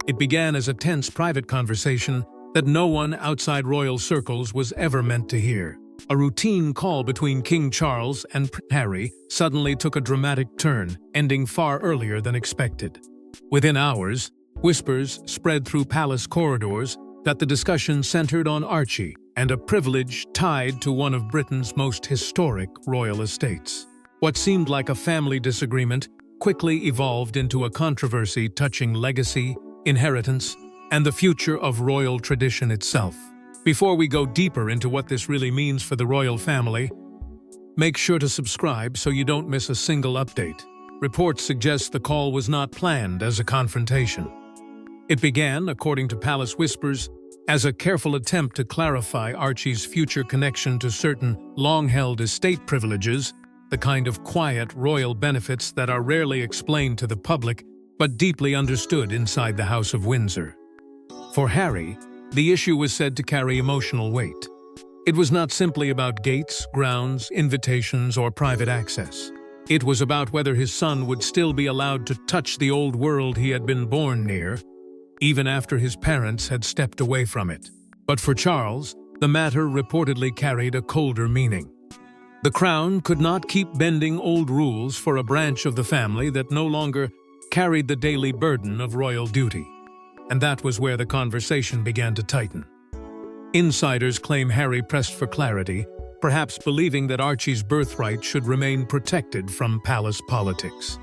It began as a tense private conversation that no one outside royal circles was ever meant to hear. A routine call between King Charles and Prince Harry suddenly took a dramatic turn, ending far earlier than expected. Within hours, whispers spread through palace corridors that the discussion centered on Archie and a privilege tied to one of Britain's most historic royal estates. What seemed like a family disagreement quickly evolved into a controversy touching legacy, inheritance, and the future of royal tradition itself. Before we go deeper into what this really means for the royal family, make sure to subscribe so you don't miss a single update. Reports suggest the call was not planned as a confrontation. It began, according to palace whispers, as a careful attempt to clarify Archie's future connection to certain long-held estate privileges, the kind of quiet royal benefits that are rarely explained to the public but deeply understood inside the House of Windsor. For Harry, the issue was said to carry emotional weight. It was not simply about gates, grounds, invitations, or private access. It was about whether his son would still be allowed to touch the old world he had been born near, even after his parents had stepped away from it. But for Charles, the matter reportedly carried a colder meaning. The crown could not keep bending old rules for a branch of the family that no longer carried the daily burden of royal duty. And that was where the conversation began to tighten. Insiders claim Harry pressed for clarity, perhaps believing that Archie's birthright should remain protected from palace politics.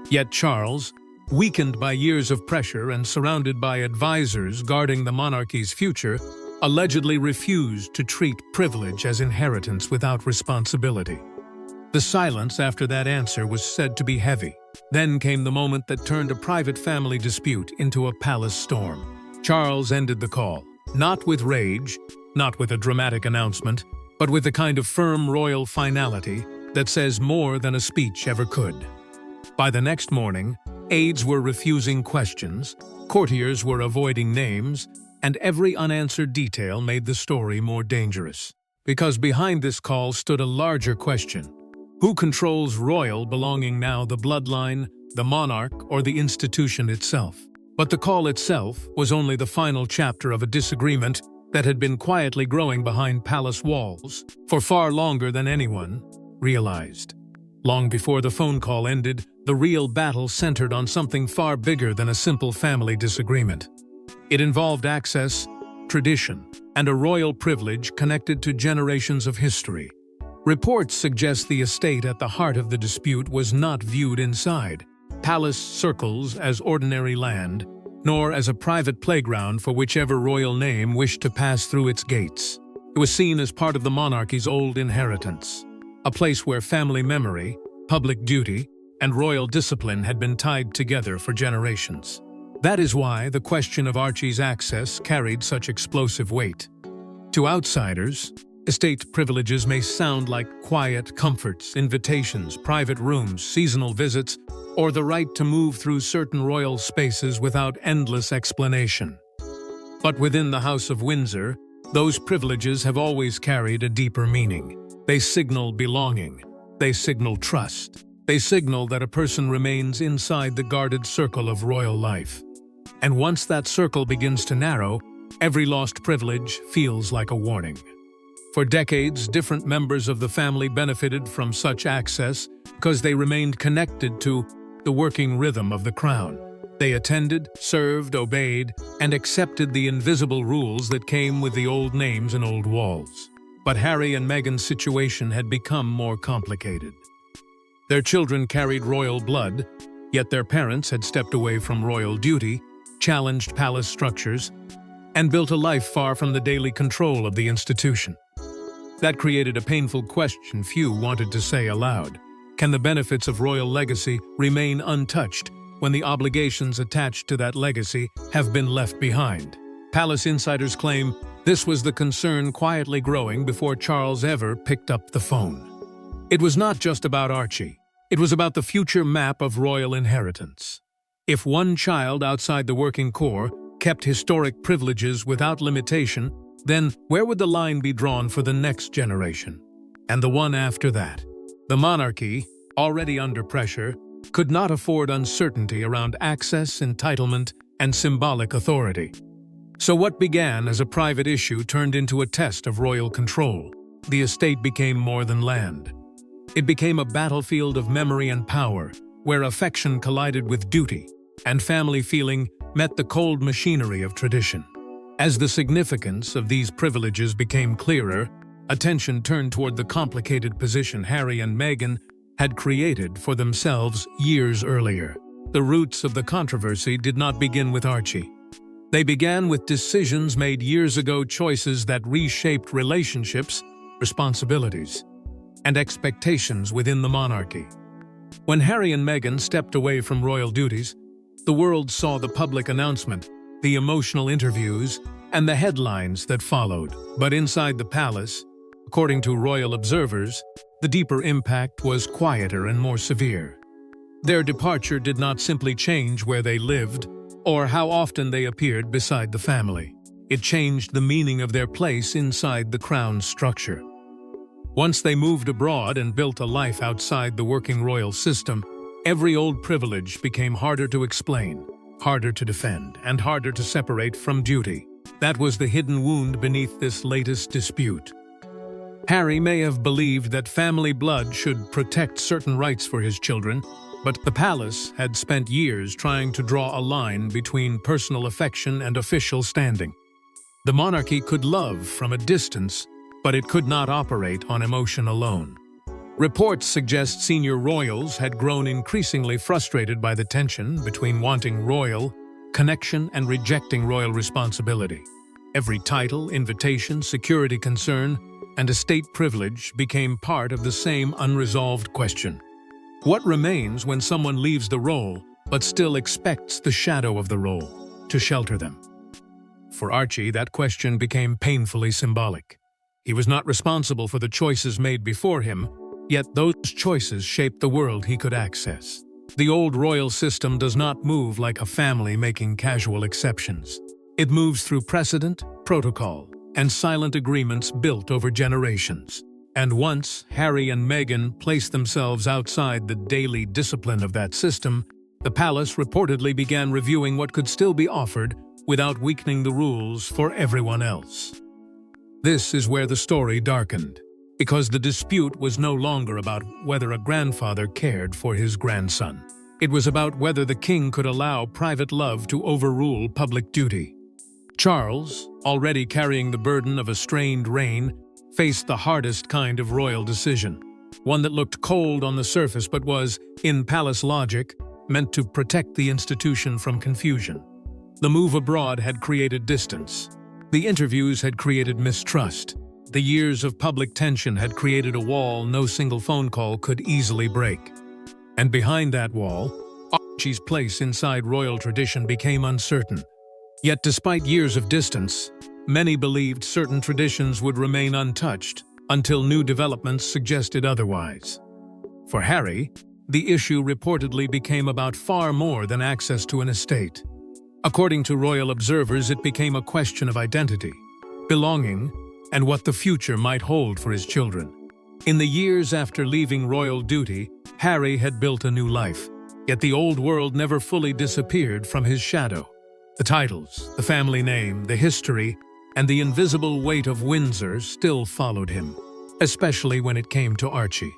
Yet Charles, weakened by years of pressure and surrounded by advisors guarding the monarchy's future, allegedly refused to treat privilege as inheritance without responsibility. The silence after that answer was said to be heavy. Then came the moment that turned a private family dispute into a palace storm. Charles ended the call, not with rage, not with a dramatic announcement, but with the kind of firm royal finality that says more than a speech ever could. By the next morning, aides were refusing questions, courtiers were avoiding names, and every unanswered detail made the story more dangerous. Because behind this call stood a larger question. Who controls royal belonging now, the bloodline, the monarch, or the institution itself? But the call itself was only the final chapter of a disagreement that had been quietly growing behind palace walls for far longer than anyone realized. Long before the phone call ended, the real battle centered on something far bigger than a simple family disagreement. It involved access, tradition, and a royal privilege connected to generations of history. Reports suggest the estate at the heart of the dispute was not viewed inside palace circles as ordinary land, nor as a private playground for whichever royal name wished to pass through its gates. It was seen as part of the monarchy's old inheritance, a place where family memory, public duty, and royal discipline had been tied together for generations. That is why the question of Archie's access carried such explosive weight. To outsiders, estate privileges may sound like quiet comforts, invitations, private rooms, seasonal visits, or the right to move through certain royal spaces without endless explanation. But within the House of Windsor, those privileges have always carried a deeper meaning. They signal belonging. They signal trust. They signal that a person remains inside the guarded circle of royal life. And once that circle begins to narrow, every lost privilege feels like a warning. For decades, different members of the family benefited from such access because they remained connected to the working rhythm of the crown. They attended, served, obeyed, and accepted the invisible rules that came with the old names and old walls. But Harry and Meghan's situation had become more complicated. Their children carried royal blood, yet their parents had stepped away from royal duty, challenged palace structures, and built a life far from the daily control of the institution. That created a painful question few wanted to say aloud. Can the benefits of royal legacy remain untouched when the obligations attached to that legacy have been left behind? Palace insiders claim this was the concern quietly growing before Charles ever picked up the phone. It was not just about Archie. It was about the future map of royal inheritance. If one child outside the working core kept historic privileges without limitation, then where would the line be drawn for the next generation? And the one after that? The monarchy, already under pressure, could not afford uncertainty around access, entitlement, and symbolic authority. So what began as a private issue turned into a test of royal control. The estate became more than land. It became a battlefield of memory and power, where affection collided with duty, and family feeling met the cold machinery of tradition. As the significance of these privileges became clearer, attention turned toward the complicated position Harry and Meghan had created for themselves years earlier. The roots of the controversy did not begin with Archie. They began with decisions made years ago, choices that reshaped relationships, responsibilities, and expectations within the monarchy. When Harry and Meghan stepped away from royal duties, the world saw the public announcement, the emotional interviews, and the headlines that followed. But inside the palace, according to royal observers, the deeper impact was quieter and more severe. Their departure did not simply change where they lived or how often they appeared beside the family. It changed the meaning of their place inside the crown's structure. Once they moved abroad and built a life outside the working royal system, every old privilege became harder to explain, harder to defend, and harder to separate from duty. That was the hidden wound beneath this latest dispute. Harry may have believed that family blood should protect certain rights for his children, but the palace had spent years trying to draw a line between personal affection and official standing. The monarchy could love from a distance, but it could not operate on emotion alone. Reports suggest senior royals had grown increasingly frustrated by the tension between wanting royal connection and rejecting royal responsibility. Every title, invitation, security concern, and estate privilege became part of the same unresolved question. What remains when someone leaves the role but still expects the shadow of the role to shelter them? For Archie, that question became painfully symbolic. He was not responsible for the choices made before him, yet those choices shaped the world he could access. The old royal system does not move like a family making casual exceptions. It moves through precedent, protocol, and silent agreements built over generations. And once Harry and Meghan placed themselves outside the daily discipline of that system, the palace reportedly began reviewing what could still be offered without weakening the rules for everyone else. This is where the story darkened, because the dispute was no longer about whether a grandfather cared for his grandson. It was about whether the king could allow private love to overrule public duty. Charles, already carrying the burden of a strained reign, faced the hardest kind of royal decision, one that looked cold on the surface but was, in palace logic, meant to protect the institution from confusion. The move abroad had created distance. The interviews had created mistrust. The years of public tension had created a wall no single phone call could easily break. And behind that wall, Archie's place inside royal tradition became uncertain. Yet despite years of distance, many believed certain traditions would remain untouched until new developments suggested otherwise. For Harry, the issue reportedly became about far more than access to an estate. According to royal observers, it became a question of identity, belonging, and what the future might hold for his children. In the years after leaving royal duty, Harry had built a new life, yet the old world never fully disappeared from his shadow. The titles, the family name, the history, and the invisible weight of Windsor still followed him, especially when it came to Archie.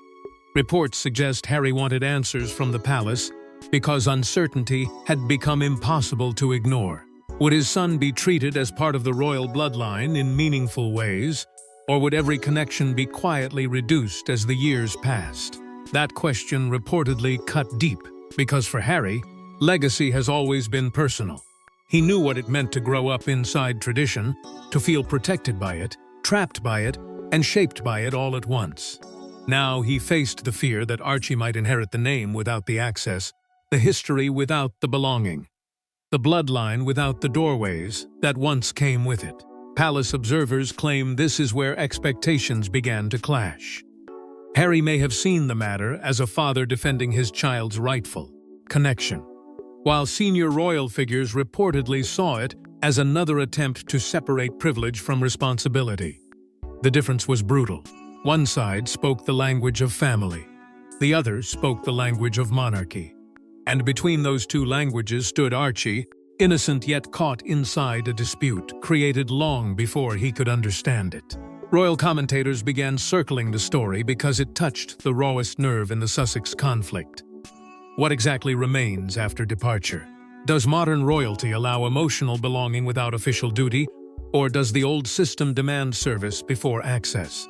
Reports suggest Harry wanted answers from the palace because uncertainty had become impossible to ignore. Would his son be treated as part of the royal bloodline in meaningful ways, or would every connection be quietly reduced as the years passed? That question reportedly cut deep, because for Harry, legacy has always been personal. He knew what it meant to grow up inside tradition, to feel protected by it, trapped by it, and shaped by it all at once. Now he faced the fear that Archie might inherit the name without the access, the history without the belonging, the bloodline without the doorways that once came with it. Palace observers claim this is where expectations began to clash. Harry may have seen the matter as a father defending his child's rightful connection, while senior royal figures reportedly saw it as another attempt to separate privilege from responsibility. The difference was brutal. One side spoke the language of family. The other spoke the language of monarchy. And between those two languages stood Archie, innocent yet caught inside a dispute created long before he could understand it. Royal commentators began circling the story because it touched the rawest nerve in the Sussex conflict. What exactly remains after departure? Does modern royalty allow emotional belonging without official duty, or does the old system demand service before access?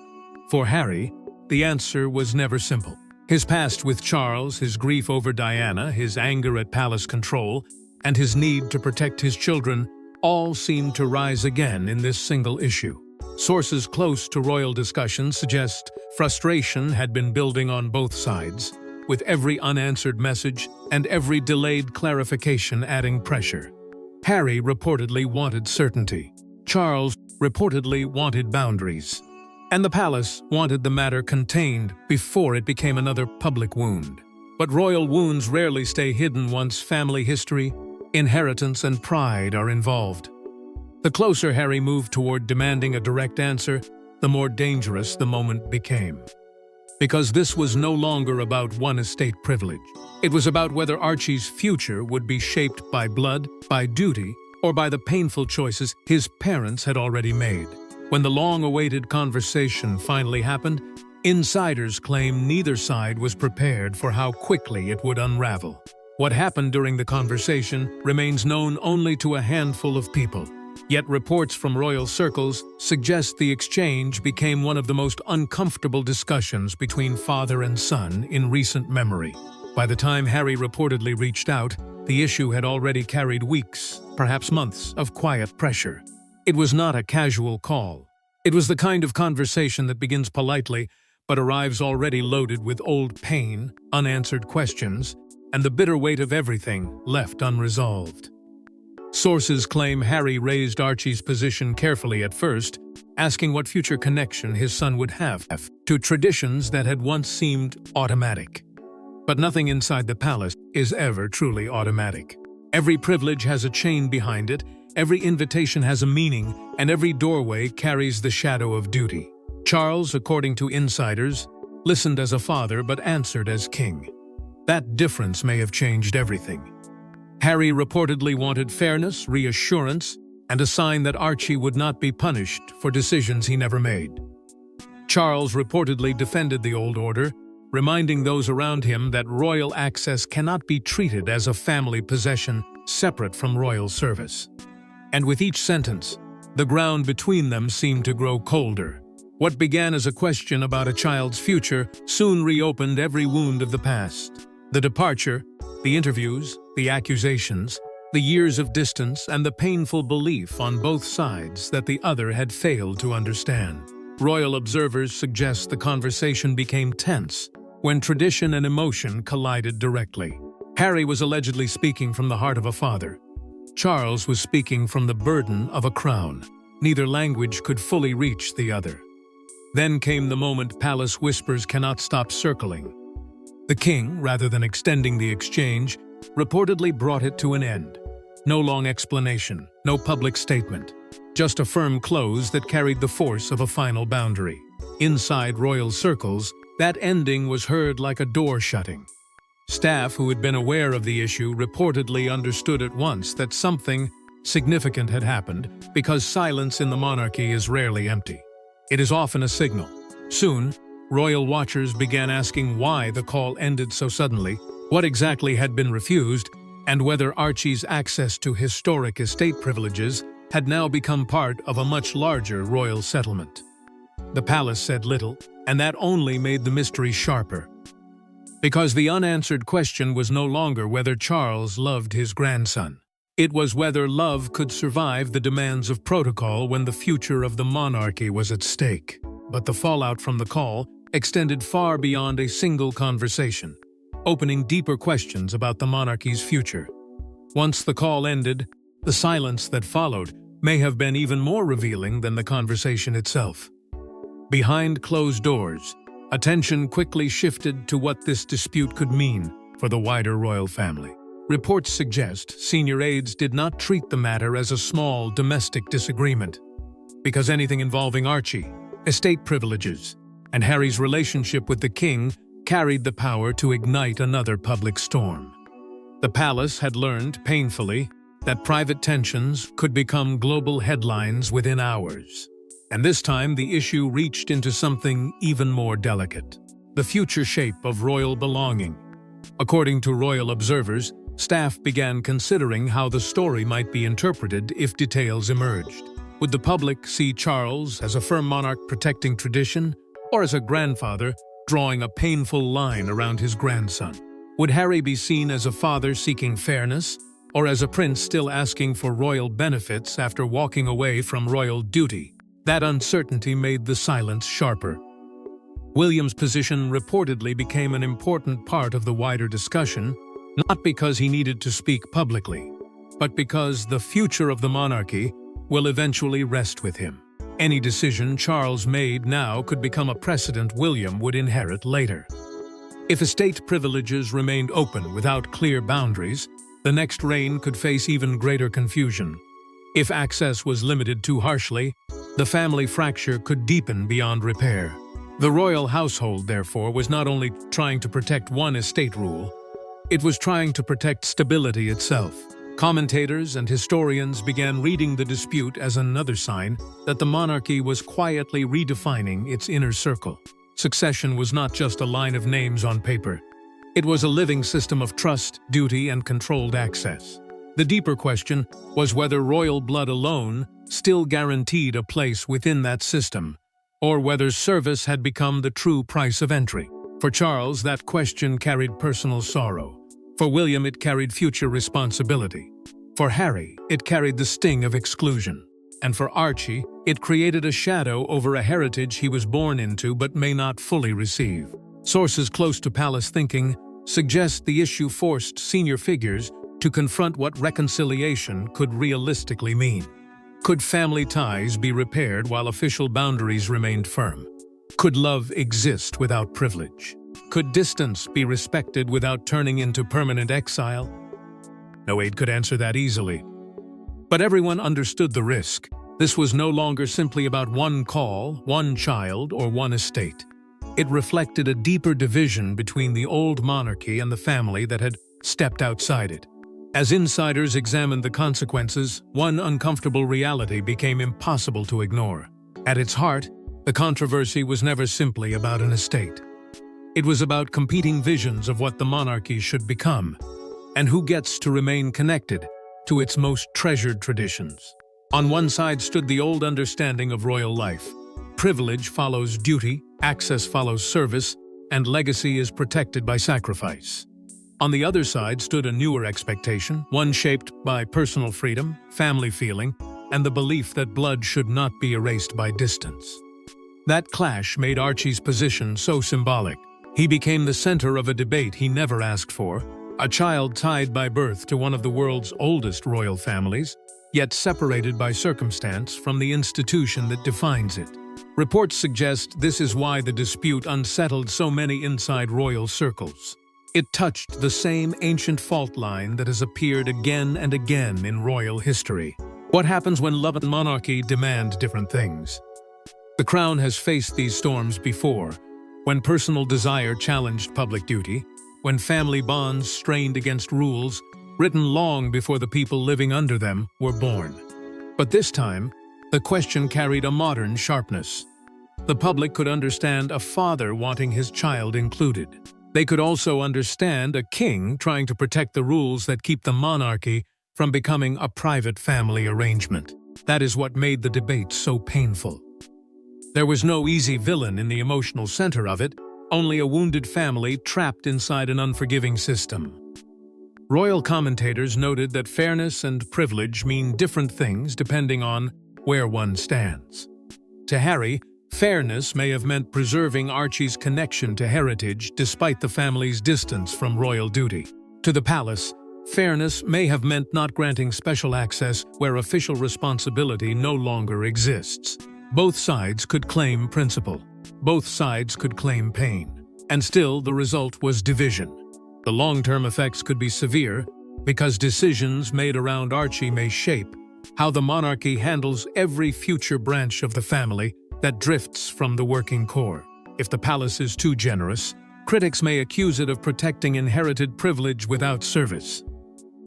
For Harry, the answer was never simple. His past with Charles, his grief over Diana, his anger at palace control, and his need to protect his children all seemed to rise again in this single issue. Sources close to royal discussions suggest frustration had been building on both sides, with every unanswered message and every delayed clarification adding pressure. Harry reportedly wanted certainty. Charles reportedly wanted boundaries. And the palace wanted the matter contained before it became another public wound. But royal wounds rarely stay hidden once family history, inheritance, and pride are involved. The closer Harry moved toward demanding a direct answer, the more dangerous the moment became. Because this was no longer about one estate privilege. It was about whether Archie's future would be shaped by blood, by duty, or by the painful choices his parents had already made. When the long-awaited conversation finally happened, insiders claim neither side was prepared for how quickly it would unravel. What happened during the conversation remains known only to a handful of people. Yet reports from royal circles suggest the exchange became one of the most uncomfortable discussions between father and son in recent memory. By the time Harry reportedly reached out, the issue had already carried weeks, perhaps months, of quiet pressure. It was not a casual call. It was the kind of conversation that begins politely, but arrives already loaded with old pain, unanswered questions, and the bitter weight of everything left unresolved. Sources claim Harry raised Archie's position carefully at first, asking what future connection his son would have to traditions that had once seemed automatic. But nothing inside the palace is ever truly automatic. Every privilege has a chain behind it, every invitation has a meaning, and every doorway carries the shadow of duty. Charles, according to insiders, listened as a father but answered as king. That difference may have changed everything. Harry reportedly wanted fairness, reassurance, and a sign that Archie would not be punished for decisions he never made. Charles reportedly defended the old order, reminding those around him that royal access cannot be treated as a family possession separate from royal service. And with each sentence, the ground between them seemed to grow colder. What began as a question about a child's future soon reopened every wound of the past. The departure, the interviews, the accusations, the years of distance, and the painful belief on both sides that the other had failed to understand. Royal observers suggest the conversation became tense when tradition and emotion collided directly. Harry was allegedly speaking from the heart of a father. Charles was speaking from the burden of a crown. Neither language could fully reach the other. Then came the moment palace whispers cannot stop circling. The king, rather than extending the exchange, reportedly brought it to an end. No long explanation, no public statement, just a firm close that carried the force of a final boundary. Inside royal circles, that ending was heard like a door shutting. Staff who had been aware of the issue reportedly understood at once that something significant had happened, because silence in the monarchy is rarely empty. It is often a signal. Soon, royal watchers began asking why the call ended so suddenly, what exactly had been refused, and whether Archie's access to historic estate privileges had now become part of a much larger royal settlement. The palace said little, and that only made the mystery sharper. Because the unanswered question was no longer whether Charles loved his grandson. It was whether love could survive the demands of protocol when the future of the monarchy was at stake. But the fallout from the call extended far beyond a single conversation, opening deeper questions about the monarchy's future. Once the call ended, the silence that followed may have been even more revealing than the conversation itself. Behind closed doors, attention quickly shifted to what this dispute could mean for the wider royal family. Reports suggest senior aides did not treat the matter as a small domestic disagreement, because anything involving Archie, estate privileges, and Harry's relationship with the king carried the power to ignite another public storm. The palace had learned, painfully, that private tensions could become global headlines within hours. And this time the issue reached into something even more delicate: the future shape of royal belonging. According to royal observers, staff began considering how the story might be interpreted if details emerged. Would the public see Charles as a firm monarch protecting tradition, or as a grandfather drawing a painful line around his grandson? Would Harry be seen as a father seeking fairness, or as a prince still asking for royal benefits after walking away from royal duty? That uncertainty made the silence sharper. William's position reportedly became an important part of the wider discussion, not because he needed to speak publicly, but because the future of the monarchy will eventually rest with him. Any decision Charles made now could become a precedent William would inherit later. If estate privileges remained open without clear boundaries, the next reign could face even greater confusion. If access was limited too harshly, the family fracture could deepen beyond repair. The royal household, therefore, was not only trying to protect one estate rule, it was trying to protect stability itself. Commentators and historians began reading the dispute as another sign that the monarchy was quietly redefining its inner circle. Succession was not just a line of names on paper. It was a living system of trust, duty, and controlled access. The deeper question was whether royal blood alone still guaranteed a place within that system, or whether service had become the true price of entry. For Charles, that question carried personal sorrow. For William, it carried future responsibility. For Harry, it carried the sting of exclusion. And for Archie, it created a shadow over a heritage he was born into but may not fully receive. Sources close to palace thinking suggest the issue forced senior figures to confront what reconciliation could realistically mean. Could family ties be repaired while official boundaries remained firm? Could love exist without privilege? Could distance be respected without turning into permanent exile? No aide could answer that easily. But everyone understood the risk. This was no longer simply about one call, one child, or one estate. It reflected a deeper division between the old monarchy and the family that had stepped outside it. As insiders examined the consequences, one uncomfortable reality became impossible to ignore. At its heart, the controversy was never simply about an estate. It was about competing visions of what the monarchy should become, and who gets to remain connected to its most treasured traditions. On one side stood the old understanding of royal life. Privilege follows duty, access follows service, and legacy is protected by sacrifice. On the other side stood a newer expectation, one shaped by personal freedom, family feeling, and the belief that blood should not be erased by distance. That clash made Archie's position so symbolic. He became the center of a debate he never asked for, a child tied by birth to one of the world's oldest royal families, yet separated by circumstance from the institution that defines it. Reports suggest this is why the dispute unsettled so many inside royal circles. It touched the same ancient fault line that has appeared again and again in royal history. What happens when love and monarchy demand different things? The crown has faced these storms before, when personal desire challenged public duty, when family bonds strained against rules written long before the people living under them were born. But this time, the question carried a modern sharpness. The public could understand a father wanting his child included. They could also understand a king trying to protect the rules that keep the monarchy from becoming a private family arrangement. That is what made the debate so painful. There was no easy villain in the emotional center of it, only a wounded family trapped inside an unforgiving system. Royal commentators noted that fairness and privilege mean different things depending on where one stands. To Harry, fairness may have meant preserving Archie's connection to heritage despite the family's distance from royal duty. To the palace, fairness may have meant not granting special access where official responsibility no longer exists. Both sides could claim principle. Both sides could claim pain. And still, the result was division. The long-term effects could be severe because decisions made around Archie may shape how the monarchy handles every future branch of the family that drifts from the working core. If the palace is too generous, critics may accuse it of protecting inherited privilege without service.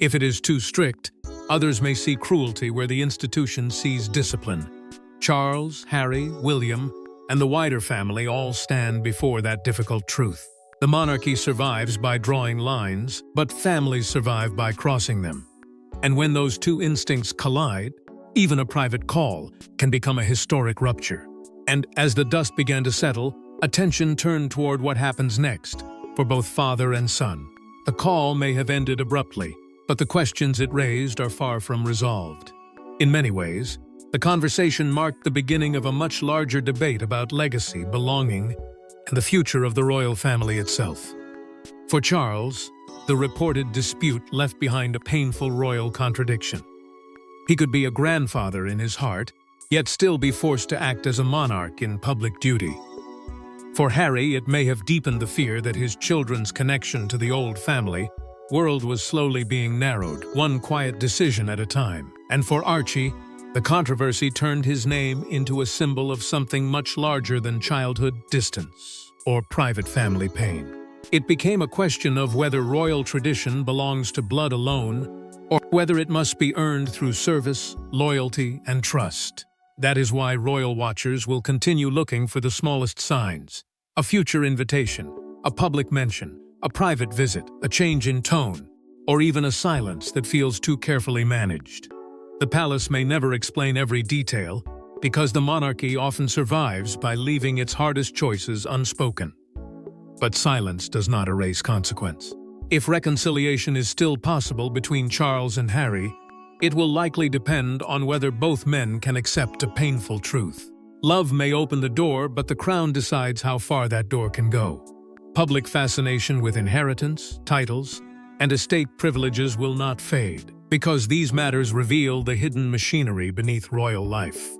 If it is too strict, Others may see cruelty where the institution sees discipline. Charles, Harry, William, and the wider family all stand before that difficult truth. The monarchy survives by drawing lines, but families survive by crossing them. And when those two instincts collide, even a private call can become a historic rupture. And as the dust began to settle, attention turned toward what happens next, for both father and son. The call may have ended abruptly, but the questions it raised are far from resolved. In many ways, the conversation marked the beginning of a much larger debate about legacy, belonging, and the future of the royal family itself. For Charles, the reported dispute left behind a painful royal contradiction. He could be a grandfather in his heart, yet still be forced to act as a monarch in public duty. For Harry, it may have deepened the fear that his children's connection to the old family world was slowly being narrowed, one quiet decision at a time. And for Archie, the controversy turned his name into a symbol of something much larger than childhood distance or private family pain. It became a question of whether royal tradition belongs to blood alone or whether it must be earned through service, loyalty, and trust. That is why royal watchers will continue looking for the smallest signs: a future invitation, a public mention, a private visit, a change in tone, or even a silence that feels too carefully managed. The palace may never explain every detail, because the monarchy often survives by leaving its hardest choices unspoken. But silence does not erase consequence. If reconciliation is still possible between Charles and Harry, it will likely depend on whether both men can accept a painful truth. Love may open the door, but the crown decides how far that door can go. Public fascination with inheritance, titles, and estate privileges will not fade, because these matters reveal the hidden machinery beneath royal life.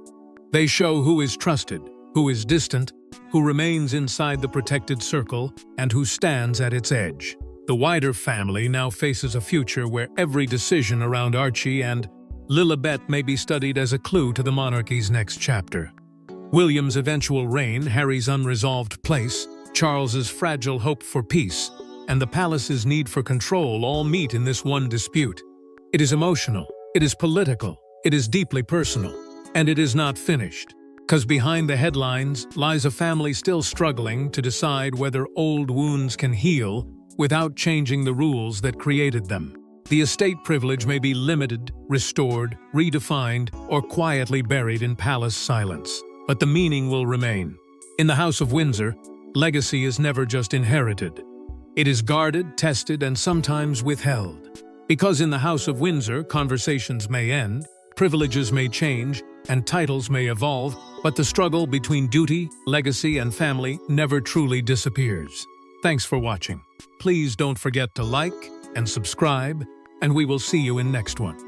They show who is trusted, who is distant, who remains inside the protected circle, and who stands at its edge. The wider family now faces a future where every decision around Archie and Lilibet may be studied as a clue to the monarchy's next chapter. William's eventual reign, Harry's unresolved place, Charles's fragile hope for peace, and the palace's need for control all meet in this one dispute. It is emotional, it is political, it is deeply personal, and it is not finished. Because behind the headlines lies a family still struggling to decide whether old wounds can heal without changing the rules that created them. The estate privilege may be limited, restored, redefined, or quietly buried in palace silence, but the meaning will remain. In the House of Windsor, legacy is never just inherited. It is guarded, tested, and sometimes withheld. Because in the House of Windsor, conversations may end, privileges may change, and titles may evolve, but the struggle between duty, legacy, and family never truly disappears. Thanks for watching. Please don't forget to like and subscribe, and we will see you in next one.